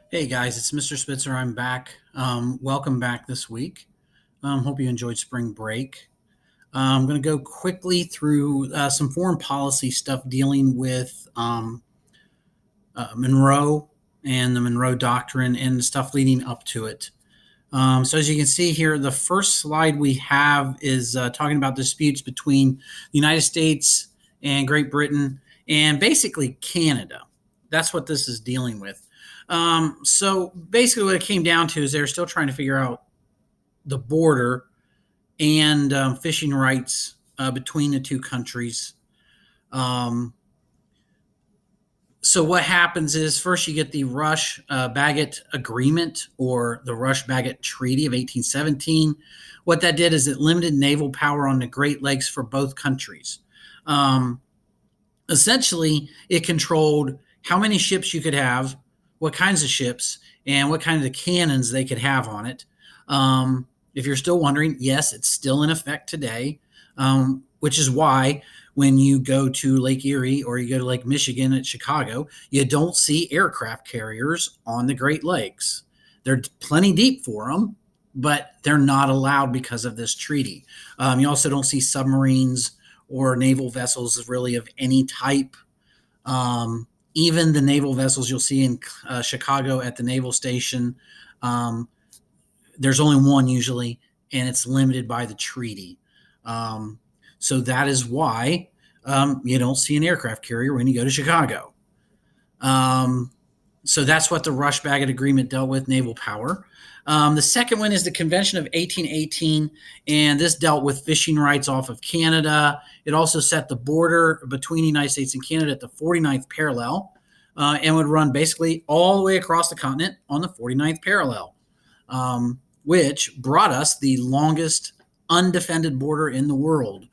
Hey guys, it's Mr. Spitzer. I'm back. Welcome back this week. Hope you enjoyed spring break. I'm going to go quickly through some foreign policy stuff dealing with Monroe and the Monroe Doctrine and the stuff leading up to it. So as you can see here, the first slide we have is talking about disputes between the United States and Great Britain and basically Canada. That's what this is dealing with. So basically what it came down to is they're still trying to figure out the border and fishing rights between the two countries. Um, so what happens is first you get the Rush-Bagot Agreement, or the Rush-Bagot Treaty of 1817. What that did is it limited naval power on the Great Lakes for both countries. Um, Essentially, it controlled how many ships you could have, what kinds of ships, and what kind of cannons they could have on it. If you're still wondering, yes, it's still in effect today, which is why when you go to Lake Erie or you go to Lake Michigan at Chicago, you don't see aircraft carriers on the Great Lakes. They're plenty deep for them, but they're not allowed because of this treaty. You also don't see submarines or naval vessels really of any type. Even the naval vessels you'll see in Chicago at the naval station, there's only one usually, and it's limited by the treaty. So that is why you don't see an aircraft carrier when you go to Chicago. So that's what the Rush-Bagot Agreement dealt with, naval power. The second one is the Convention of 1818, and this dealt with fishing rights off of Canada. It also set the border between the United States and Canada at the 49th parallel, and would run basically all the way across the continent on the 49th parallel, which brought us the longest undefended border in the world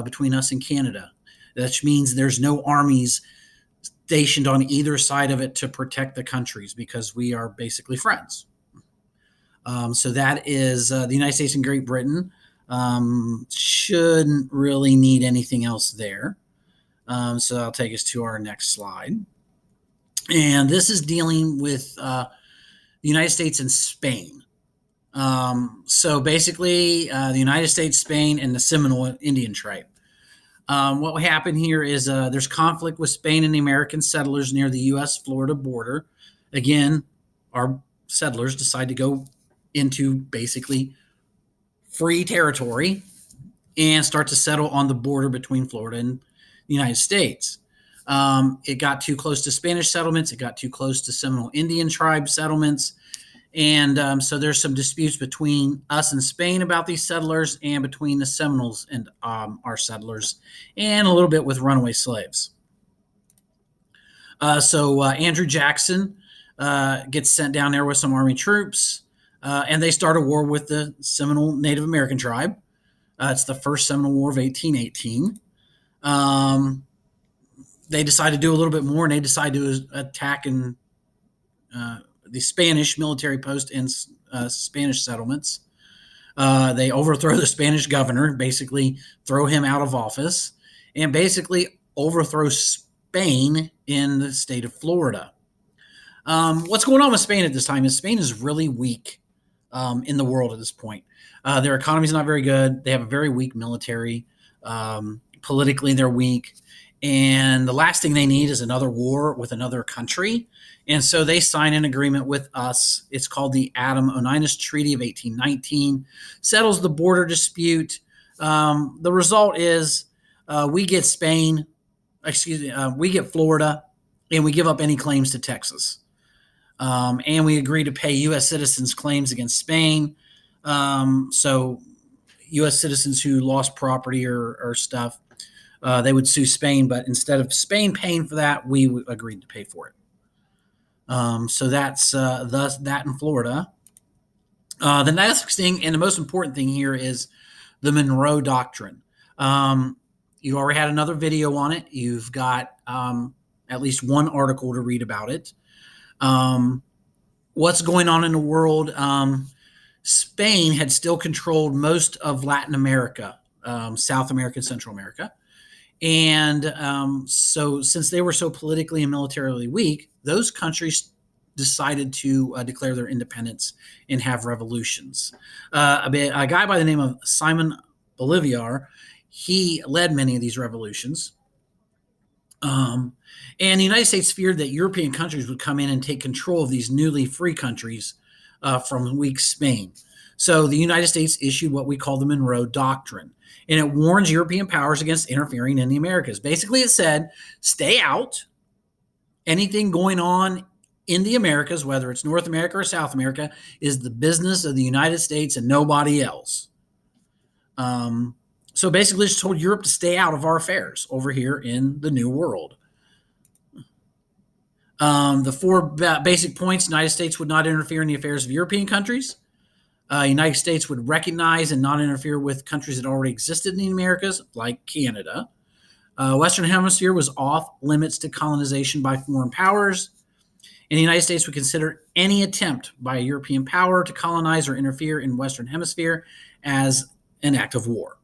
between us and Canada. That means there's no armies stationed on either side of it to protect the countries because we are basically friends. So that is the United States and Great Britain. Shouldn't really need anything else there. So I'll take us to our next slide. And this is dealing with the United States and Spain. So basically, the United States, Spain, and the Seminole Indian tribe. What will happen here is there's conflict with Spain and the American settlers near the U.S.-Florida border. Again, our settlers decide to go into basically free territory and start to settle on the border between Florida and the United States. It got too close to Spanish settlements. It got too close to Seminole Indian tribe settlements. And so there's some disputes between us and Spain about these settlers, and between the Seminoles and our settlers, and a little bit with runaway slaves. So Andrew Jackson gets sent down there with some Army troops, and they start a war with the Seminole Native American tribe. It's the first Seminole War of 1818. They decide to do a little bit more, and they decide to attack and the Spanish military post in Spanish settlements. They overthrow the Spanish governor, basically throw him out of office, and basically overthrow Spain in the state of Florida. What's going on with Spain at this time is Spain is really weak in the world at this point. Their economy is not very good. They have a very weak military. Politically, they're weak. And the last thing they need is another war with another country. And so they sign an agreement with us. It's called the Adam-Oninas Treaty of 1819. Settles the border dispute. The result is we get we get Florida, and we give up any claims to Texas. And we agree to pay U.S. citizens' claims against Spain. So U.S. citizens who lost property or stuff, they would sue Spain, but instead of Spain paying for that, we agreed to pay for it. So that's thus that in Florida. The next thing, and the most important thing here, is the Monroe Doctrine. You already had another video on it. You've got at least one article to read about it. What's going on in the world? Spain had still controlled most of Latin America, South America, and Central America. And so since they were so politically and militarily weak, those countries decided to declare their independence and have revolutions. A guy by the name of Simon Bolivar, he led many of these revolutions. And the United States feared that European countries would come in and take control of these newly free countries from weak Spain. So the United States issued what we call the Monroe Doctrine, and it warns European powers against interfering in the Americas. Basically, it said, stay out. Anything going on in the Americas, whether it's North America or South America, is the business of the United States and nobody else. So basically, just told Europe to stay out of our affairs over here in the New World. The four basic points: United States would not interfere in the affairs of European countries. United States would recognize and not interfere with countries that already existed in the Americas, like Canada. Western Hemisphere was off limits to colonization by foreign powers. And the United States would consider any attempt by a European power to colonize or interfere in Western Hemisphere as an act of war.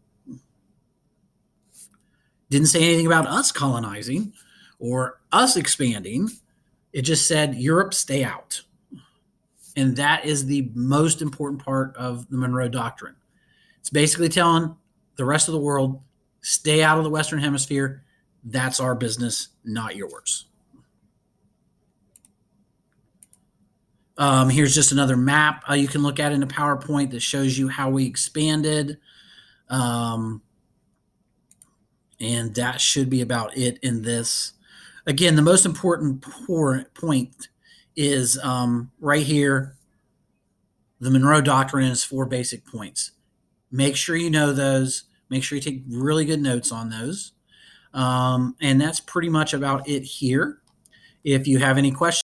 Didn't say anything about us colonizing or us expanding. It just said, Europe, stay out. And that is the most important part of the Monroe Doctrine. It's basically telling the rest of the world, stay out of the Western Hemisphere. That's our business, not yours. Here's just another map you can look at in a PowerPoint that shows you how we expanded. And that should be about it in this. Again, the most important point is right here, the Monroe Doctrine and its 4 basic points. Make sure you know those. Make sure you take really good notes on those. And that's pretty much about it here. If you have any questions,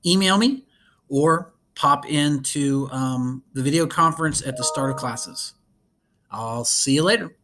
email me or pop into the video conference at the start of classes. I'll see you later.